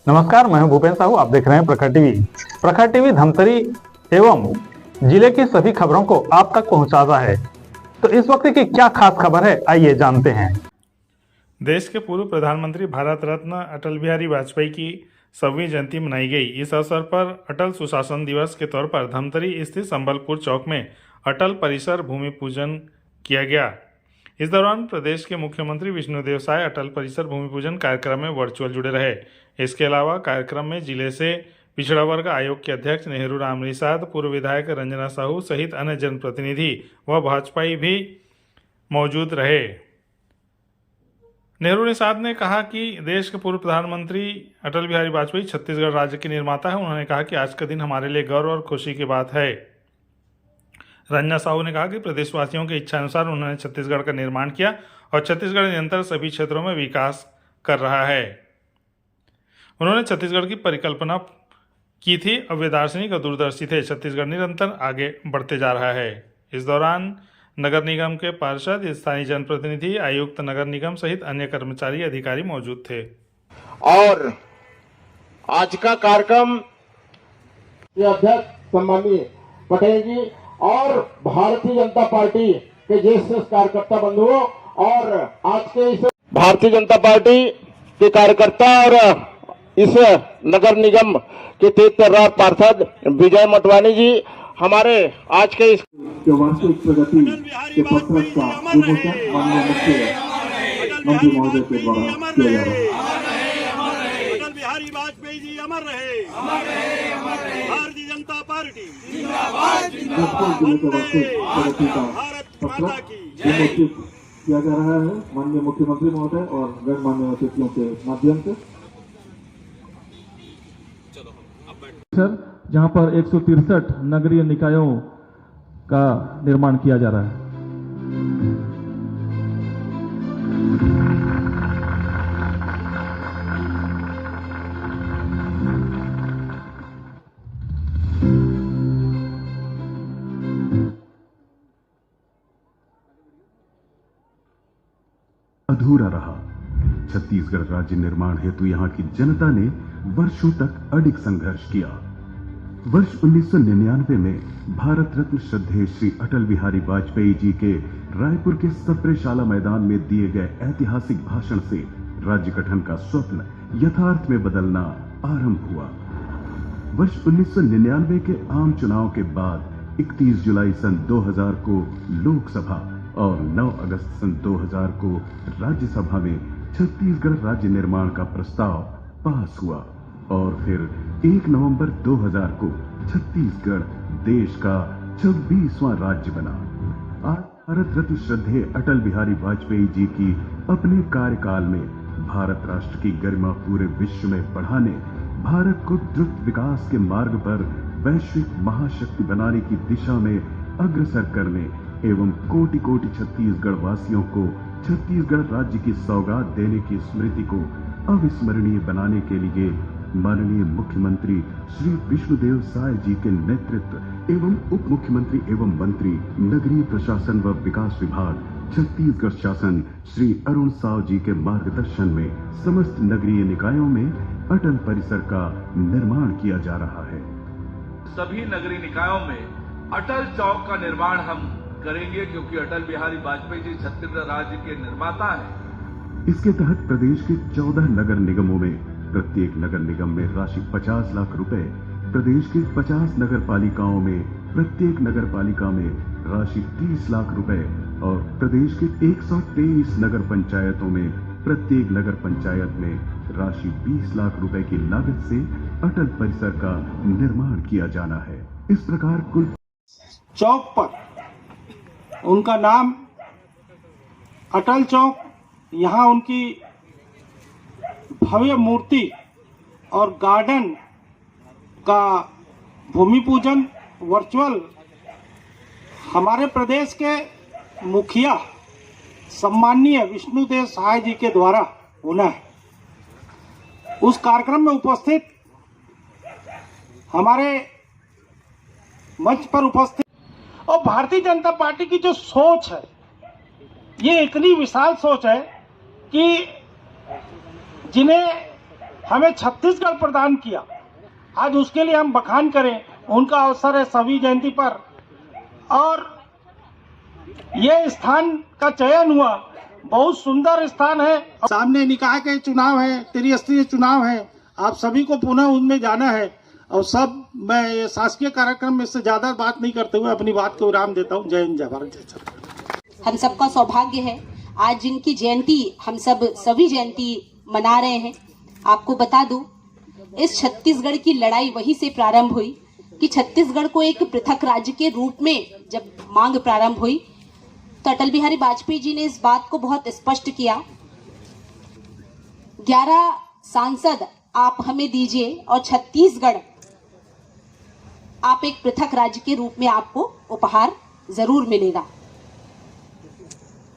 नमस्कार, मैं हूं भूपेन साहू। आप देख रहे हैं प्रखर टीवी। प्रखर टीवी धमतरी एवं जिले की सभी खबरों को आप तक पहुंचाता है। तो इस वक्त की क्या खास खबर है, आइए जानते हैं। देश के पूर्व प्रधानमंत्री भारत रत्न अटल बिहारी वाजपेयी की 100वीं जयंती मनाई गई। इस अवसर पर अटल सुशासन दिवस के तौर पर धमतरी स्थित संबलपुर चौक में अटल परिसर भूमि पूजन किया गया। इस दौरान प्रदेश के मुख्यमंत्री विष्णुदेव साय अटल परिसर भूमि पूजन कार्यक्रम में वर्चुअल जुड़े रहे। इसके अलावा कार्यक्रम में जिले से पिछड़ा वर्ग आयोग के अध्यक्ष नेहरू राम निषाद, पूर्व विधायक रंजना साहू सहित अन्य जनप्रतिनिधि व भाजपाई भी मौजूद रहे। नेहरू निषाद ने कहा कि देश के पूर्व प्रधानमंत्री अटल बिहारी वाजपेयी छत्तीसगढ़ राज्य के निर्माता हैं। उन्होंने कहा कि आज का दिन हमारे लिए गौरव और खुशी की बात है। रंजना साहू ने कहा कि प्रदेशवासियों की इच्छा अनुसार उन्होंने छत्तीसगढ़ का निर्माण किया और छत्तीसगढ़ निरंतर सभी क्षेत्रों में विकास कर रहा है। उन्होंने छत्तीसगढ़ की परिकल्पना की थी और वे दार्शनिक और दूरदर्शी थे। छत्तीसगढ़ निरंतर आगे बढ़ते जा रहा है। इस दौरान नगर निगम के पार्षद, स्थानीय जनप्रतिनिधि, आयुक्त नगर निगम सहित अन्य कर्मचारी अधिकारी मौजूद थे। और आज का कार्यक्रम अध्यक्ष सम्माननीय पटेल जी और भारतीय जनता पार्टी के ज्येष्ठ कार्यकर्ता बंधुओं और आज के इस भारतीय जनता पार्टी के कार्यकर्ता और इस नगर निगम के तेज तर्रार पार्षद विजय मोटवानी जी हमारे आज के इस वार्षिक प्रगति के पत्रक का विमोचन माननीय मुख्यमंत्री महोदय के द्वारा किया जा रहा है। अटल बिहारी वाजपेयी जी अमर रहे, भारतीय जनता पार्टी जिले के वार्षिक प्रगति का पत्रक विमोचित किया जा रहा है माननीय मुख्यमंत्री महोदय और गणमान्य अतिथियों के माध्यम से। जहां पर 163 नगरीय निकायों का निर्माण किया जा रहा है। अधूरा रहा। छत्तीसगढ़ राज्य निर्माण हेतु यहां की जनता ने वर्षों तक अडिग संघर्ष किया। वर्ष 1999 में भारत रत्न श्रद्धेय श्री अटल बिहारी वाजपेयी जी के रायपुर के सप्रेशाला मैदान में दिए गए ऐतिहासिक भाषण से राज्य गठन का स्वप्न यथार्थ में बदलना आरंभ हुआ। वर्ष 1999 के आम चुनाव के बाद 31 जुलाई सन 2000 को लोकसभा और 9 अगस्त सन 2000 को राज्यसभा में छत्तीसगढ़ राज्य निर्माण का प्रस्ताव पास हुआ और फिर 1 नवंबर 2000 को छत्तीसगढ़ देश का 26वां राज्य बना। आज भारत रत्न श्रद्धेय अटल बिहारी वाजपेयी जी की अपने कार्यकाल में भारत राष्ट्र की गरिमा पूरे विश्व में बढ़ाने, भारत को द्रुत विकास के मार्ग पर वैश्विक महाशक्ति बनाने की दिशा में अग्रसर करने एवं कोटि कोटि छत्तीसगढ़ वासियों को छत्तीसगढ़ राज्य की सौगात देने की स्मृति को अविस्मरणीय बनाने के लिए माननीय मुख्यमंत्री श्री विष्णुदेव साय जी के नेतृत्व एवं उप मुख्यमंत्री एवं मंत्री नगरीय प्रशासन व विकास विभाग छत्तीसगढ़ शासन श्री अरुण साव जी के मार्गदर्शन में समस्त नगरीय निकायों में अटल परिसर का निर्माण किया जा रहा है। सभी नगरीय निकायों में अटल चौक का निर्माण हम करेंगे क्योंकि अटल बिहारी वाजपेयी जी छत्तीसगढ़ राज्य के निर्माता हैं। इसके तहत प्रदेश के 14 नगर निगमों में प्रत्येक नगर निगम में राशि 50 लाख रुपए, प्रदेश के 50 नगर पालिकाओं में प्रत्येक नगर पालिका में राशि 30 लाख रुपए और प्रदेश के 123 नगर पंचायतों में प्रत्येक नगर पंचायत में राशि 20 लाख रुपए की लागत से अटल परिसर का निर्माण किया जाना है। इस प्रकार कुल चौक पर उनका नाम अटल चौक, यहाँ उनकी भव्य मूर्ति और गार्डन का भूमि पूजन वर्चुअल हमारे प्रदेश के मुखिया सम्माननीय विष्णुदेव साय जी के द्वारा होना है। उस कार्यक्रम में उपस्थित हमारे मंच पर उपस्थित और भारतीय जनता पार्टी की जो सोच है, ये इतनी विशाल सोच है कि जिन्हें हमें छत्तीसगढ़ प्रदान किया। आज उसके लिए हम बखान करें, उनका अवसर है सभी जयंती पर। और ये स्थान का चयन हुआ, बहुत सुंदर स्थान है। सामने निकाय के चुनाव है, त्रिस्तरीय चुनाव है, आप सभी को पुनः उनमें जाना है। और सब मैं शासकीय कार्यक्रम में से ज्यादा बात नहीं करते हुए अपनी बात को विराम देता हूँ। जय हिंद, जय भारत, जय छत्तीसगढ़। हम सबका सौभाग्य है आज जिनकी जयंती हम सभी जयंती मना रहे हैं। आपको बता दूं, इस छत्तीसगढ़ की लड़ाई वहीं से प्रारंभ हुई कि छत्तीसगढ़ को एक पृथक राज्य के रूप में जब मांग प्रारंभ हुई तो अटल बिहारी वाजपेयी जी ने इस बात को बहुत स्पष्ट किया। 11 सांसद आप हमें दीजिए और छत्तीसगढ़ आप एक पृथक राज्य के रूप में आपको उपहार जरूर मिलेगा।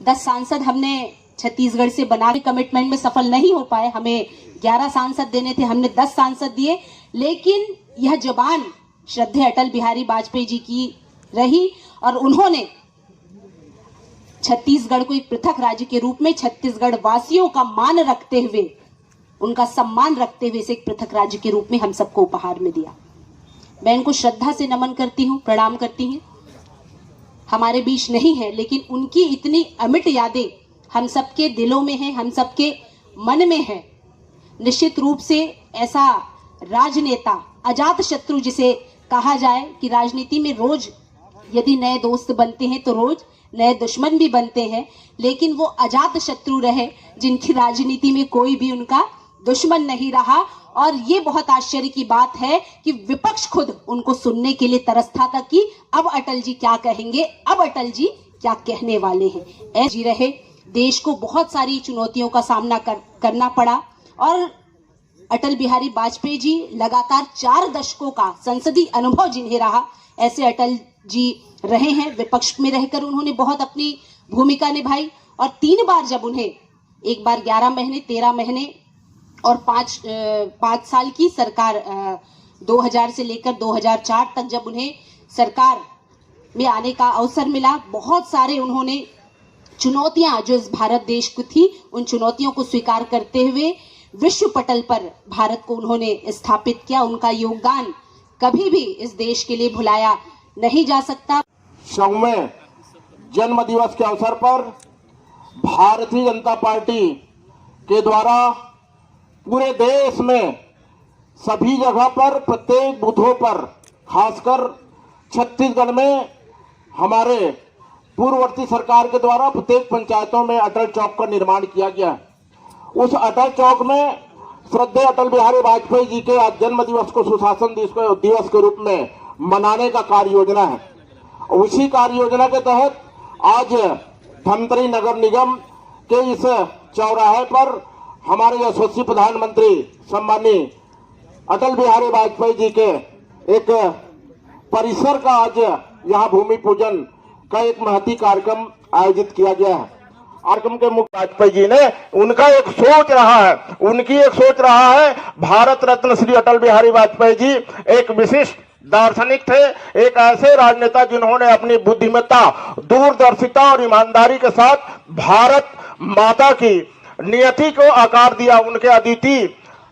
10 सांसद हमने छत्तीसगढ़ से बना के कमिटमेंट में सफल नहीं हो पाए। हमें 11 सांसद देने थे, हमने 10 सांसद दिए। लेकिन यह जबान श्रद्धेय अटल बिहारी वाजपेयी जी की रही और उन्होंने छत्तीसगढ़ को एक पृथक राज्य के रूप में छत्तीसगढ़ वासियों का मान रखते हुए, उनका सम्मान रखते हुए इसे एक पृथक राज्य के रूप में हम सबको उपहार में दिया। मैं इनको श्रद्धा से नमन करती हूँ, प्रणाम करती हूँ। हमारे बीच नहीं है, लेकिन उनकी इतनी अमिट यादें हम सबके दिलों में है, हम सबके मन में है। निश्चित रूप से ऐसा राजनेता, अजात शत्रु जिसे कहा जाए कि राजनीति में रोज यदि नए दोस्त बनते हैं तो रोज नए दुश्मन भी बनते हैं, लेकिन वो अजात शत्रु रहे जिनकी राजनीति में कोई भी उनका दुश्मन नहीं रहा। और ये बहुत आश्चर्य की बात है कि विपक्ष खुद उनको सुनने के लिए तरसता था कि अब अटल जी क्या कहेंगे, अब अटल जी क्या कहने वाले हैं। ऐसे जी रहे, देश को बहुत सारी चुनौतियों का सामना करना पड़ा और अटल बिहारी वाजपेयी जी लगातार 4 दशकों का संसदीय अनुभव जिन्हें रहा, ऐसे अटल जी रहे हैं। विपक्ष में रहकर उन्होंने बहुत अपनी भूमिका निभाई और 3 बार जब उन्हें, एक बार 11 महीने, 13 महीने और 5 साल की सरकार 2000 से लेकर 2004 तक जब उन्हें सरकार में आने का अवसर मिला, बहुत सारे उन्होंने चुनौतियां जो इस भारत देश को थी, उन चुनौतियों को स्वीकार करते हुए विश्व पटल पर भारत को उन्होंने स्थापित किया। उनका योगदान कभी भी इस देश के लिए भुलाया नहीं जा सकता। 100वें जन्म दिवस के अवसर पर भारतीय जनता पार्टी के द्वारा पूरे देश में सभी जगह पर, प्रत्येक बूथों पर, खासकर छत्तीसगढ़ में हमारे पूर्ववर्ती सरकार के द्वारा प्रत्येक पंचायतों में अटल चौक का निर्माण किया गया। उस अटल चौक में श्रद्धेय अटल बिहारी वाजपेयी जी के आज जन्म दिवस को सुशासन दिवस के रूप में मनाने का कार्य योजना है। उसी कार्य योजना के तहत आज धमतरी नगर निगम के इस चौराहे पर हमारे यशस्वी प्रधानमंत्री सम्मानीय अटल बिहारी वाजपेयी जी के एक परिसर का आज यहाँ भूमि पूजन का एक महती कार्यक्रम आयोजित किया गया है। कार्यक्रम के मुख्य वाजपेयी जी ने उनका एक सोच रहा है, उनकी एक सोच रहा है। भारत रत्न श्री अटल बिहारी वाजपेयी जी एक विशिष्ट दार्शनिक थे, एक ऐसे राजनेता जिन्होंने अपनी बुद्धिमत्ता, दूरदर्शिता और ईमानदारी के साथ भारत माता की नियति को आकार दिया। उनके अद्वितीय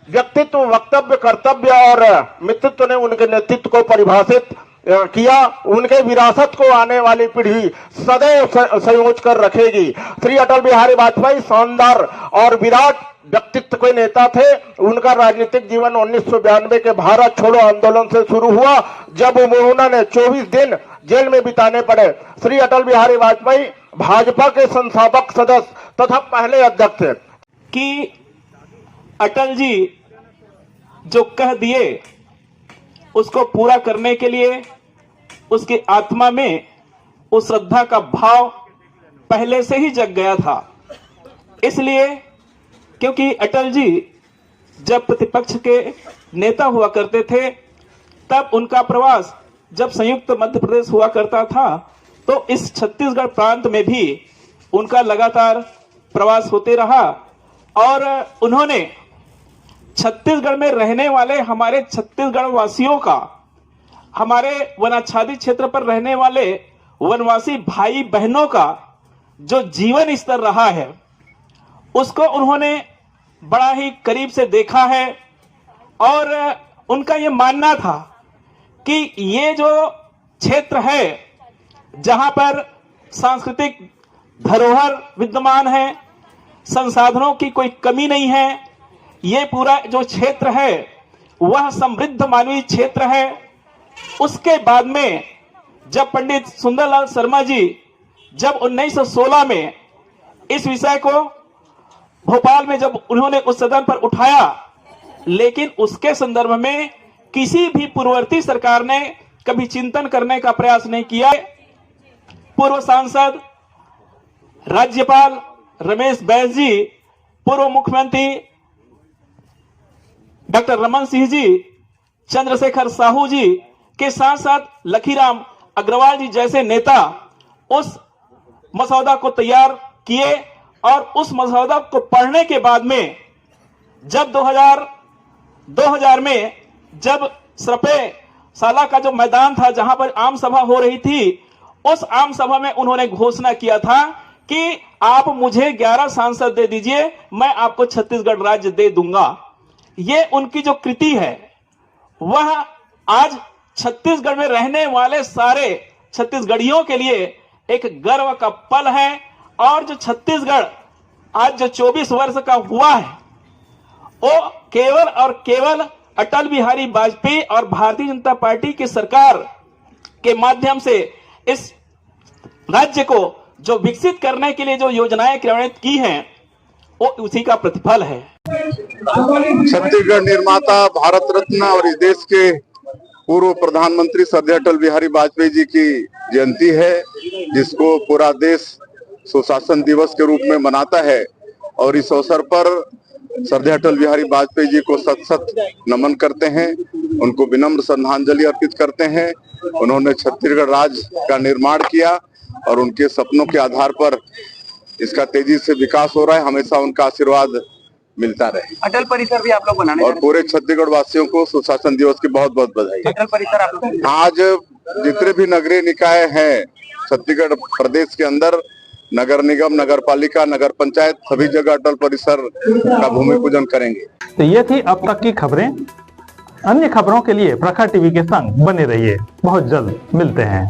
व्यक्तित्व, वक्तव्य, कर्तव्य और मित्रत्व ने उनके नेतृत्व को परिभाषित किया। उनके विरासत को आने वाली पीढ़ी सदैव संजो कर रखेगी। श्री अटल बिहारी वाजपेयी शानदार और विराट व्यक्तित्व के नेता थे। उनका राजनीतिक जीवन 1992 के भारत छोड़ो आंदोलन से शुरू हुआ, जब उन्होंने 24 दिन जेल में बिताने पड़े। श्री अटल बिहारी वाजपेयी भाजपा के संस्थापक सदस्य तथा पहले अध्यक्ष थे। कि अटल जी जो कह दिए उसको पूरा करने के लिए उसकी आत्मा में उस श्रद्धा का भाव पहले से ही जग गया था। इसलिए क्योंकि अटल जी जब प्रतिपक्ष के नेता हुआ करते थे, तब उनका प्रवास जब संयुक्त मध्य प्रदेश हुआ करता था, तो इस छत्तीसगढ़ प्रांत में भी उनका लगातार प्रवास होते रहा और उन्होंने छत्तीसगढ़ में रहने वाले हमारे छत्तीसगढ़ वासियों का, हमारे वनाच्छादित क्षेत्र पर रहने वाले वनवासी भाई बहनों का जो जीवन स्तर रहा है, उसको उन्होंने बड़ा ही करीब से देखा है और उनका ये मानना था कि ये जो क्षेत्र है जहां पर सांस्कृतिक धरोहर विद्यमान है, संसाधनों की कोई कमी नहीं है, ये पूरा जो क्षेत्र है वह समृद्ध मानवीय क्षेत्र है। उसके बाद में जब पंडित सुंदरलाल शर्मा जी जब 1916 में इस विषय को भोपाल में जब उन्होंने उस सदन पर उठाया, लेकिन उसके संदर्भ में किसी भी पूर्ववर्ती सरकार ने कभी चिंतन करने का प्रयास नहीं किया। पूर्व सांसद राज्यपाल रमेश बैस जी, पूर्व मुख्यमंत्री डॉक्टर रमन सिंह जी, चंद्रशेखर साहू जी के साथ साथ लखीराम अग्रवाल जी जैसे नेता उस मसौदा को तैयार किए और उस मसौदा को पढ़ने के बाद में जब 2000 में जब सरपे साला का जो मैदान था जहां पर आम सभा हो रही थी, उस आम सभा में उन्होंने घोषणा किया था कि आप मुझे 11 सांसद दे दीजिए, मैं आपको छत्तीसगढ़ राज्य दे दूंगा। ये उनकी जो कृति है वह आज छत्तीसगढ़ में रहने वाले सारे छत्तीसगढ़ियों के लिए एक गर्व का पल है। और जो छत्तीसगढ़ आज जो 24 वर्ष का हुआ है वो केवल और केवल अटल बिहारी वाजपेयी और भारतीय जनता पार्टी की सरकार के माध्यम से इस राज्य को जो विकसित करने के लिए जो योजनाएं क्रियान्वित की हैं वो उसी का प्रतिफल है। छत्तीसगढ़ निर्माता, भारत रत्न और इस देश के पूर्व प्रधानमंत्री श्रद्धेय अटल बिहारी वाजपेयी जी की जयंती है, जिसको पूरा देश सुशासन दिवस के रूप में मनाता है। और इस अवसर पर श्रद्धेय अटल बिहारी वाजपेयी जी को सत सत नमन करते हैं, उनको विनम्र श्रद्धांजलि अर्पित करते हैं। उन्होंने छत्तीसगढ़ राज्य का निर्माण किया और उनके सपनों के आधार पर इसका तेजी से विकास हो रहा है। हमेशा उनका आशीर्वाद मिलता रहे। अटल परिसर भी आप लोग बनाने और पूरे छत्तीसगढ़ वासियों को सुशासन दिवस की बहुत बहुत बधाई। अटल परिसर आप लोग आज जितने भी नगरीय निकाय हैं छत्तीसगढ़ प्रदेश के अंदर, नगर निगम, नगर पालिका, नगर पंचायत, सभी जगह अटल परिसर का भूमि पूजन करेंगे। तो ये थी अब तक की खबरें। अन्य खबरों के लिए प्रखर टीवी के संग बने रहिए। बहुत जल्द मिलते हैं।